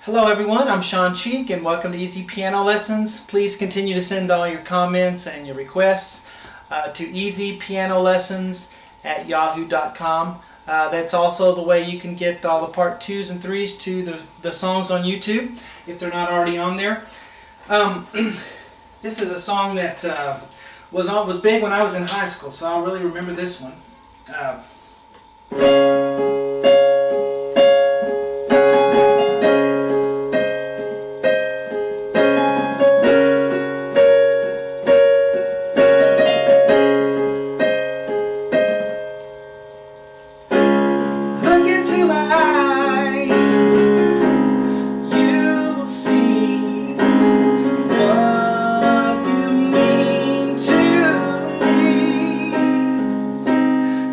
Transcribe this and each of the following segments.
Hello everyone, I'm Shawn and welcome to Easy Piano Lessons. Please continue to send all your comments and your requests to easypianolessons@yahoo.com. That's also the way you can get all the part 2s and 3s to the songs on YouTube if they're not already on there. This is a song that was big when I was in high school, so I'll really remember this one.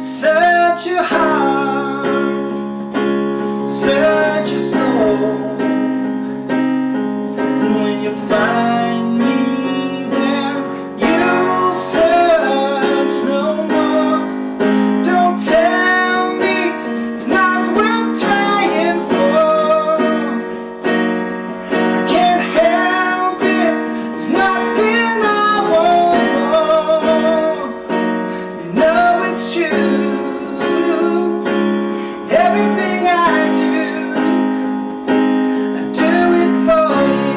Search your heart, search your soul, and when you find me there, you'll search no more. Don't tell me it's not worth trying for. I can't help it, there's nothing I want more. You know it's true. Everything I do it for you.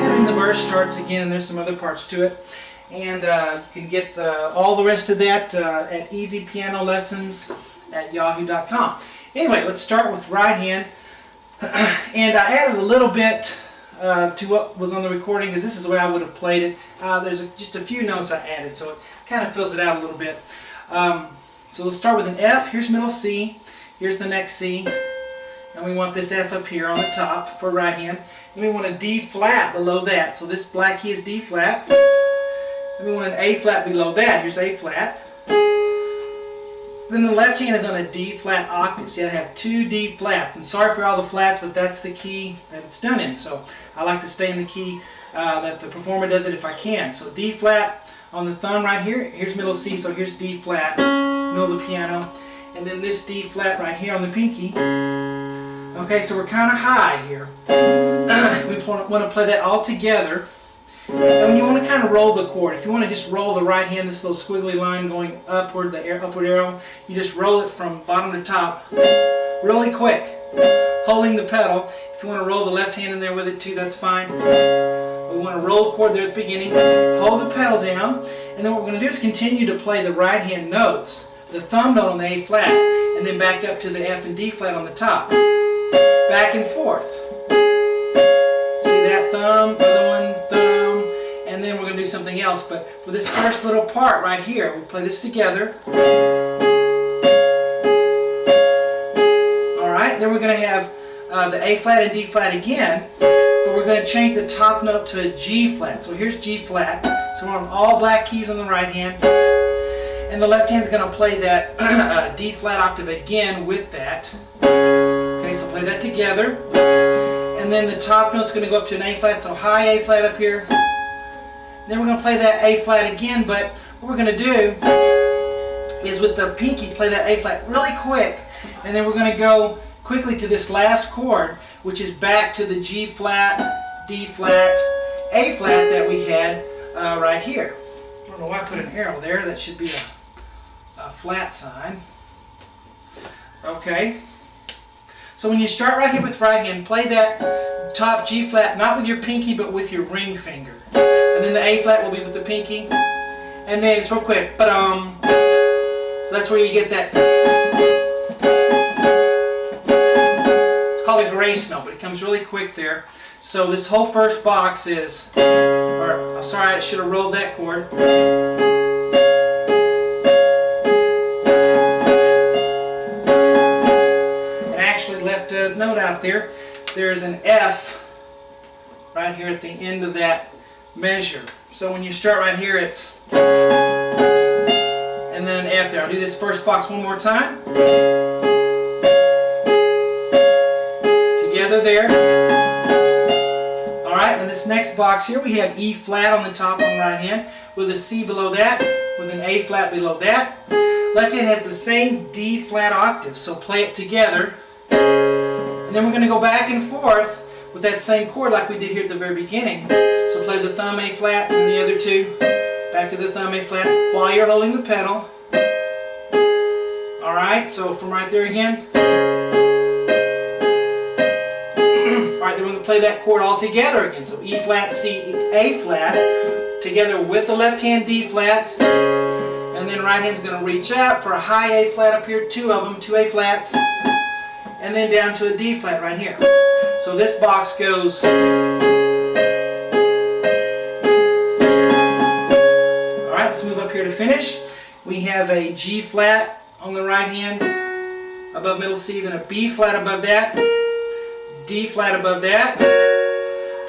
And then the verse starts again, and there's some other parts to it. And you can get all the rest of that at easypianolessons@yahoo.com. Anyway, let's start with right hand. And I added a little bit to what was on the recording, because this is the way I would have played it. There's just a few notes I added, so it kind of fills it out a little bit. So let's start with an F. Here's middle C. Here's the next C. And we want this F up here on the top for right hand. And we want a D flat below that. So this black key is D flat. And we want an A flat below that. Here's A flat. Then the left hand is on a D flat octave. See, I have two D flats. And sorry for all the flats, but that's the key that it's done in. So I like to stay in the key that the performer does it if I can. So D flat on the thumb right here. Here's middle C, so here's D flat, middle of the piano. And then this D flat right here on the pinky. Okay, so we're kind of high here. We want to play that all together. And you want to kind of roll the chord. If you want to just roll the right hand, this little squiggly line going upward, the upward arrow, you just roll it from bottom to top really quick, holding the pedal. If you want to roll the left hand in there with it too, that's fine. We want to roll the chord there at the beginning, hold the pedal down, and then what we're going to do is continue to play the right hand notes, the thumb note on the A flat, and then back up to the F and D flat on the top. Back and forth. See that thumb, other one, thumb, and then we're going to do something else. But for this first little part right here, we'll play this together. Alright, then we're going to have the A flat and D flat again. But we're going to change the top note to a G flat. So here's G flat. So we're on all black keys on the right hand. And the left hand's going to play that D flat octave again with that. Okay, so play that together. And then the top note's going to go up to an A flat. So high A flat up here. Then we're going to play that A flat again. But what we're going to do is with the pinky play that A flat really quick. And then we're going to go quickly to this last chord, which is back to the G flat, D flat, A flat that we had right here. I don't know why I put an arrow there. That should be a flat sign. Okay. So when you start right here with right hand, play that top G flat, not with your pinky, but with your ring finger. And then the A flat will be with the pinky. And then it's real quick. So that's where you get that. Called a grace note, but it comes really quick there. So this whole first box is, or sorry, I should have rolled that chord. And actually left a note out there. There's an F right here at the end of that measure. So when you start right here, it's, and then an F there. I'll do this first box one more time. There. Alright, and this next box here we have E flat on the top on the right hand with a C below that, with an A flat below that. Left hand has the same D flat octave, so play it together. And then we're going to go back and forth with that same chord like we did here at the very beginning. So play the thumb A flat and the other two. Back to the thumb A flat while you're holding the pedal. Alright, so from right there again. Alright, then we're going to play that chord all together again. So E flat, C, A flat, together with the left hand D flat. And then right hand's going to reach out for a high A flat up here, two of them, two A flats. And then down to a D flat right here. So this box goes. Alright, let's move up here to finish. We have a G flat on the right hand above middle C, then a B flat above that, D flat above that.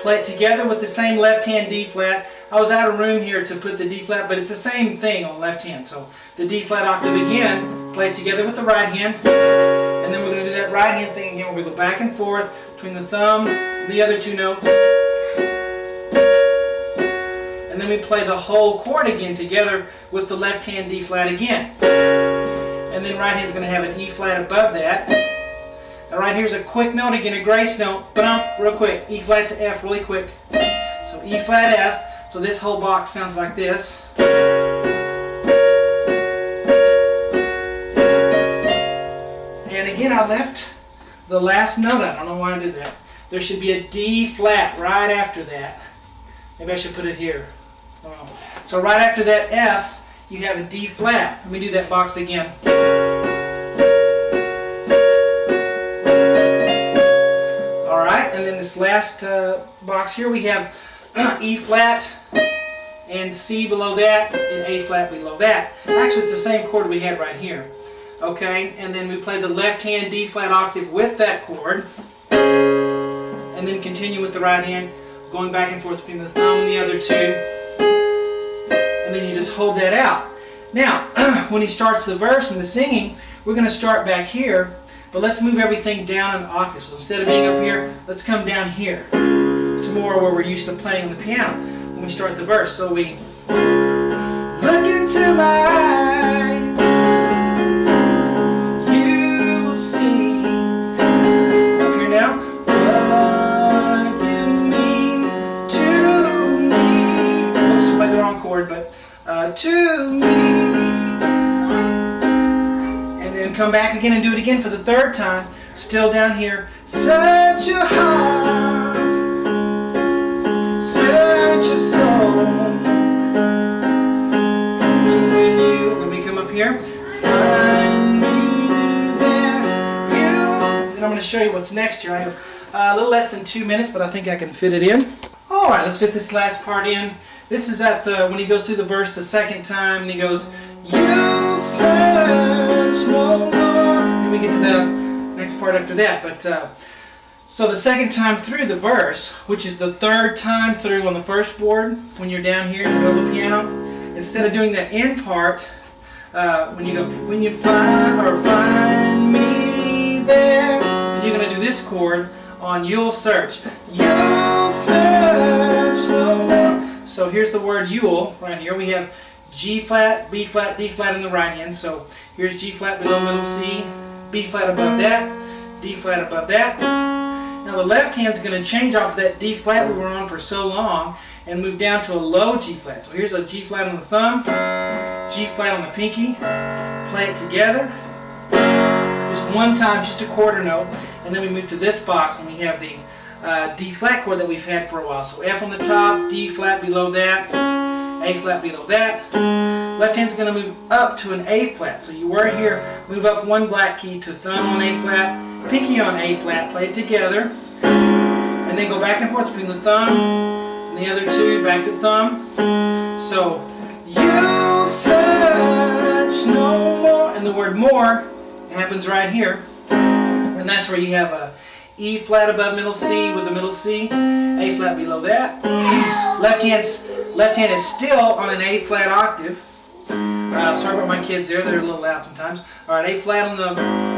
Play it together with the same left hand D flat. I was out of room here to put the D flat, but it's the same thing on left hand. So the D flat octave again, play it together with the right hand. And then we're going to do that right hand thing again where we go back and forth between the thumb and the other two notes. And then we play the whole chord again together with the left hand D flat again. And then right hand's going to have an E flat above that. Now right here's a quick note again, a grace note. Ba-dum, real quick. E flat to F really quick. So E flat F. So this whole box sounds like this. And again, I left the last note out. I don't know why I did that. There should be a D flat right after that. Maybe I should put it here. So right after that F, you have a D flat. Let me do that box again. Alright, and then this last box here we have E flat and C below that and A flat below that. Actually, it's the same chord we had right here. Okay, and then we play the left hand D flat octave with that chord. And then continue with the right hand, going back and forth between the thumb and the other two. And then you just hold that out. Now, when he starts the verse and the singing, we're going to start back here, but let's move everything down an octave. So instead of being up here, let's come down here to more where we're used to playing on the piano when we start the verse. So we look into my eyes, you will see. Up here now. What do you mean to me? Oops, I played the wrong chord, but to me. And then come back again and do it again for the third time. Still down here. Such a heart, such a soul. And when you, let me come up here. Find me there, you. And I'm going to show you what's next here. I have a little less than 2 minutes, but I think I can fit it in. All right, let's fit this last part in. This is at the when he goes through the verse the second time, and he goes, "You'll search no more." And we get to the next part after that. But so the second time through the verse, which is the third time through on the first board, when you're down here in the middle of the piano, instead of doing that end part, when you go, "When you find me there," and you're going to do this chord on "You'll search." You'll search no more. So here's the word you'll right here. We have G flat, B flat, D flat in the right hand. So here's G flat below middle C, B flat above that, D flat above that. Now the left hand's going to change off of that D flat we were on for so long and move down to a low G flat. So here's a G flat on the thumb, G flat on the pinky. Play it together. Just one time, just a quarter note. And then we move to this box and we have the D flat chord that we've had for a while. So F on the top, D flat below that, A flat below that. Left hand's going to move up to an A flat. So you were here, move up one black key to thumb on A flat, pinky on A flat, play it together. And then go back and forth between the thumb and the other two, back to thumb. So, you'll search no more. And the word more happens right here. And that's where you have a E flat above middle C with the middle C, A flat below that. Left hand is still on an A flat octave. Sorry about my kids there, they're a little loud sometimes. Alright, A flat on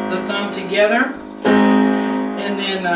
the thumb together. And then